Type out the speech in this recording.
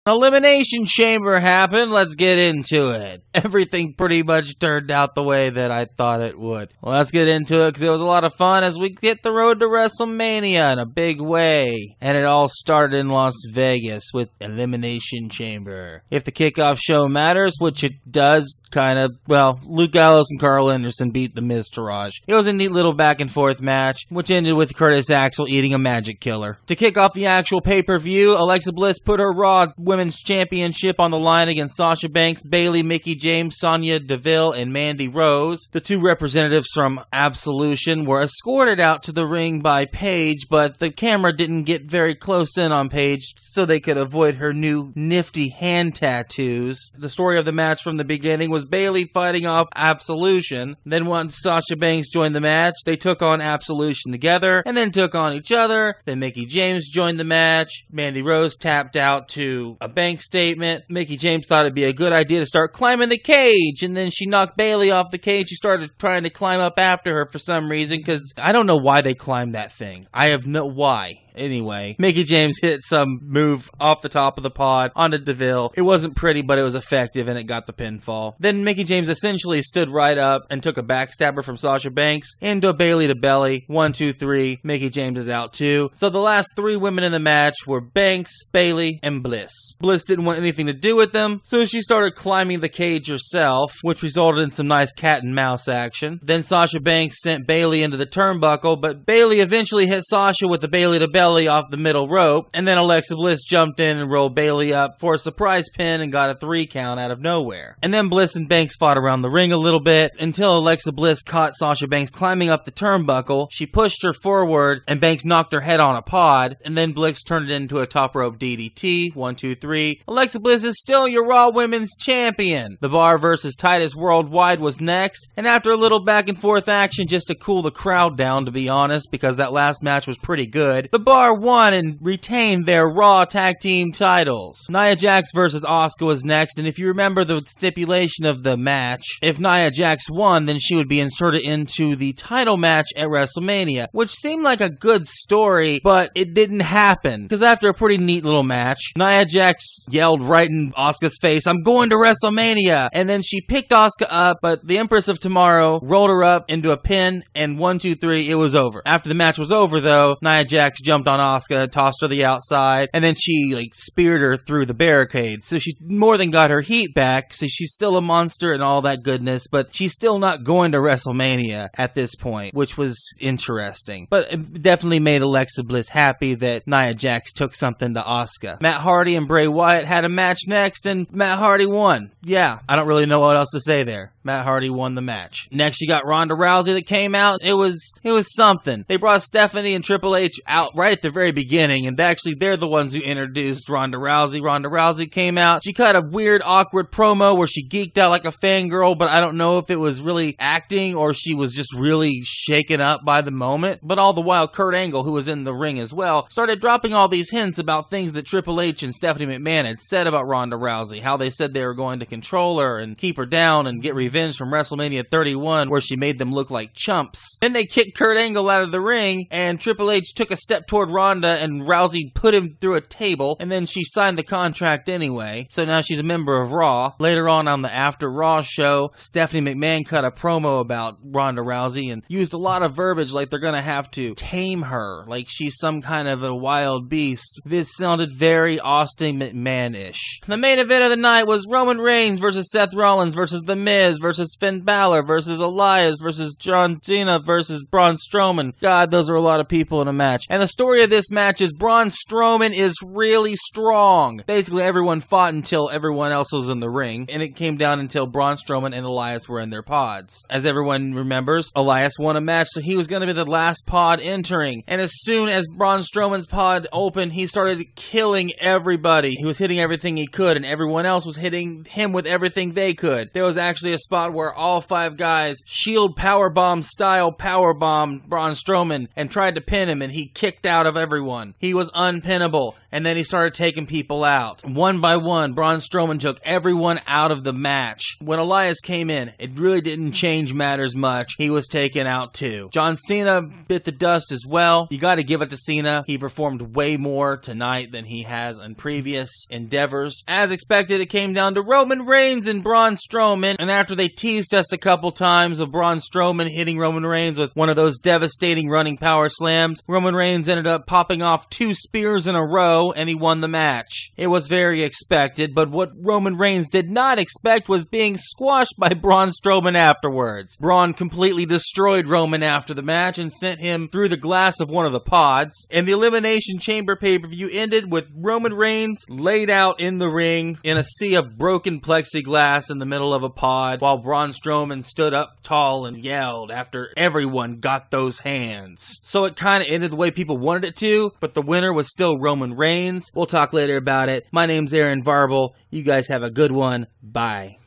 Elimination Chamber happened. Let's get into it. Everything pretty much turned out the way that I thought it would. Well, let's get into it because it was a lot of fun as we hit the road to WrestleMania in a big way. And it all started in Las Vegas with Elimination Chamber. If the kickoff show matters, which it does, kind of, well, Luke Gallows and Carl Anderson beat The Miz Taraj. It was a neat little back and forth match, which ended with Curtis Axel eating a magic killer. To kick off the actual pay-per-view, Alexa Bliss put her Raw Women's Championship on the line against Sasha Banks, Bayley, Mickie James, Sonya Deville, and Mandy Rose. The two representatives from Absolution were escorted out to the ring by Paige, but the camera didn't get very close in on Paige so they could avoid her new nifty hand tattoos. The story of the match from the beginning was Bayley fighting off Absolution. Then once Sasha Banks joined the match, they took on Absolution together and then took on each other. Then Mickie James joined the match. Mandy Rose tapped out to a Banks statement. Mickie James thought it'd be a good idea to start climbing the cage, and then she knocked Bayley off the cage. She started trying to climb up after her for some reason, because I don't know why they climbed that thing. I have no why. Anyway, Mickie James hit some move off the top of the pod onto Deville. It wasn't pretty, but it was effective, and it got the pinfall. Then Mickie James essentially stood right up and took a backstabber from Sasha Banks into a Bayley to belly. 1, 2, 3. Mickie James is out too. So the last three women in the match were Banks, Bayley, and Bliss. Bliss didn't want anything to do with them, so she started climbing the cage herself, which resulted in some nice cat and mouse action. Then Sasha Banks sent Bayley into the turnbuckle, but Bayley eventually hit Sasha with the Bayley to belly off the middle rope, and then Alexa Bliss jumped in and rolled Bayley up for a surprise pin and got a 3 count out of nowhere. And then Bliss and Banks fought around the ring a little bit until Alexa Bliss caught Sasha Banks climbing up the turnbuckle. She pushed her forward and Banks knocked her head on a pod, and then Bliss turned it into a top rope DDT. 1, 2, 3. Alexa Bliss is still your Raw Women's Champion. The Bar versus Titus Worldwide was next, and after a little back and forth action just to cool the crowd down, to be honest, because that last match was pretty good, the Bar won and retained their Raw Tag Team titles. Nia Jax versus Asuka was next, and if you remember the stipulation of the match, if Nia Jax won, then she would be inserted into the title match at WrestleMania, which seemed like a good story, but it didn't happen, because after a pretty neat little match, Nia Jax yelled right in Asuka's face, "I'm going to WrestleMania!" And then she picked Asuka up, but the Empress of Tomorrow rolled her up into a pin, and 1, 2, 3, it was over. After the match was over, though, Nia Jax jumped on Asuka, tossed her to the outside, and then she speared her through the barricade. So she more than got her heat back, so she's still a monster and all that goodness, but she's still not going to WrestleMania at this point, which was interesting. But it definitely made Alexa Bliss happy that Nia Jax took something to Asuka. Matt Hardy and Bray Wyatt had a match next, and Matt Hardy won. Yeah, I don't really know what else to say there. Matt Hardy won the match. Next, you got Ronda Rousey that came out. It was something. They brought Stephanie and Triple H out right at the very beginning, and actually they're the ones who introduced Ronda Rousey. Ronda Rousey came out. She cut a weird, awkward promo where she geeked out like a fangirl, but I don't know if it was really acting or she was just really shaken up by the moment. But all the while, Kurt Angle, who was in the ring as well, started dropping all these hints about things that Triple H and Stephanie McMahon had said about Ronda Rousey, how they said they were going to control her and keep her down and get revenge from WrestleMania 31, where she made them look like chumps. Then they kicked Kurt Angle out of the ring, and Triple H took a step toward Ronda, and Rousey put him through a table, and then she signed the contract anyway. So now she's a member of Raw. Later on the After Raw show, Stephanie McMahon cut a promo about Ronda Rousey and used a lot of verbiage like they're gonna have to tame her, like she's some kind of a wild beast. This sounded very Austin McMahon-ish. The main event of the night was Roman Reigns versus Seth Rollins versus The Miz versus Finn Balor versus Elias versus John Cena versus Braun Strowman. God, those are a lot of people in a match. And the story of this match is Braun Strowman is really strong. Basically, everyone fought until everyone else was in the ring, and it came down until Braun Strowman and Elias were in their pods. As everyone remembers, Elias won a match, so he was going to be the last pod entering. And as soon as Braun Strowman's pod opened, he started killing everybody. He was hitting everything he could, and everyone else was hitting him with everything they could. There was actually a spot spot where all 5 guys shield powerbomb style powerbomb Braun Strowman and tried to pin him, and he kicked out of everyone. He was unpinnable, and then he started taking people out. One by one, Braun Strowman took everyone out of the match. When Elias came in, it really didn't change matters much. He was taken out too. John Cena bit the dust as well. You gotta give it to Cena. He performed way more tonight than he has in previous endeavors. As expected, it came down to Roman Reigns and Braun Strowman, and after they teased us a couple times of Braun Strowman hitting Roman Reigns with one of those devastating running power slams, Roman Reigns ended up popping off 2 spears in a row, and he won the match. It was very expected, but what Roman Reigns did not expect was being squashed by Braun Strowman afterwards. Braun completely destroyed Roman after the match and sent him through the glass of one of the pods, and the Elimination Chamber pay-per-view ended with Roman Reigns laid out in the ring in a sea of broken plexiglass in the middle of a pod, while Braun Strowman stood up tall and yelled after everyone got those hands. So it kind of ended the way people wanted it to, but the winner was still Roman Reigns. We'll talk later about it. My name's Aaron Varble. You guys have a good one. Bye.